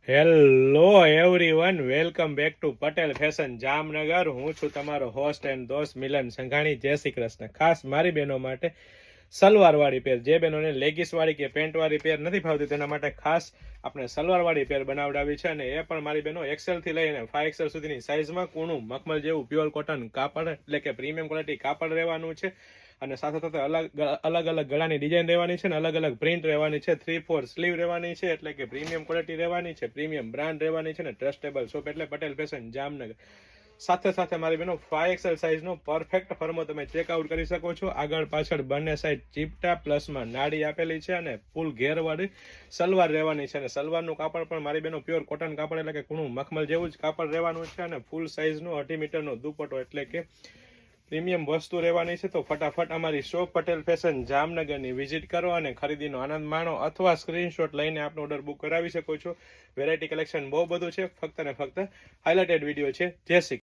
Hello everyone, welcome back to Patel fashion Jamnagar. હું છું તમારો હોસ્ટ એન્ડ દોસ્ત મિલન સંઘાણી. જય શ્રી કૃષ્ણ. ખાસ મારી બહેનો માટે સલવારવાળી પેર, જે બહેનોને લેગીસવાળી કે પેન્ટવાળી પેર નથી ફાવતી તેના માટે ખાસ આપણે સલવારવાળી પેર બનાવડાવી છે. અને એ પણ મારી બહેનો એક્સેલથી લઈને 5XL સુધીની સાઇઝમાં કૂણું મખમલ જેવું પ્યોર કોટન કાપડ એટલે કે પ્રીમિયમ ક્વોલિટી કાપડ રહેવાનું છે. અને સાથે સાથે અલગ અલગ ગળાની ડિઝાઇન રહેવાની છે, ને અલગ અલગ પ્રિન્ટ રહેવાની છે, 3/4 સ્લીવ રહેવાની છે, એટલે કે પ્રીમિયમ ક્વોલિટી રહેવાની છે, પ્રીમિયમ બ્રાન્ડ રહેવાની છે, ને ટ્રસ્ટેબલ શોપ એટલે પટેલ ફેશન જામનગર. સાથે સાથે મારી બહેનો 5XL સાઇઝનો પરફેક્ટ ફર્મો તમે ચેકઆઉટ કરી શકો છો. આગળ પાછળ બંને સાઈડ ચીપટા પ્લસમાં નાડી આપેલી છે અને ફૂલ ઘેરવાળી સલવાર રહેવાની છે. અને સલવારનું કાપડ પણ મારી બહેનો પ્યોર કોટન કાપડ એટલે કે કૂણું મખમલ જેવું જ કાપડ રહેવાનું છે. અને ફૂલ સાઇઝનો 2.5 મીટરનો દુપટ્ટો એટલે કે પ્રીમિયમ વસ્તુ રહેવાની છે. તો ફટાફટ અમારી શોપ પટેલ ફેશન જામનગરની વિઝિટ કરો અને ખરીદીનો આનંદ માણો, અથવા સ્ક્રીનશોટ લઈને આપનો ઓર્ડર બુક કરાવી શકો છો. વેરાયટી કલેક્શન બહુ બધું છે, ફક્ત ને ફક્ત હાઇલાઇટેડ વિડીયો છે. જય શ્રી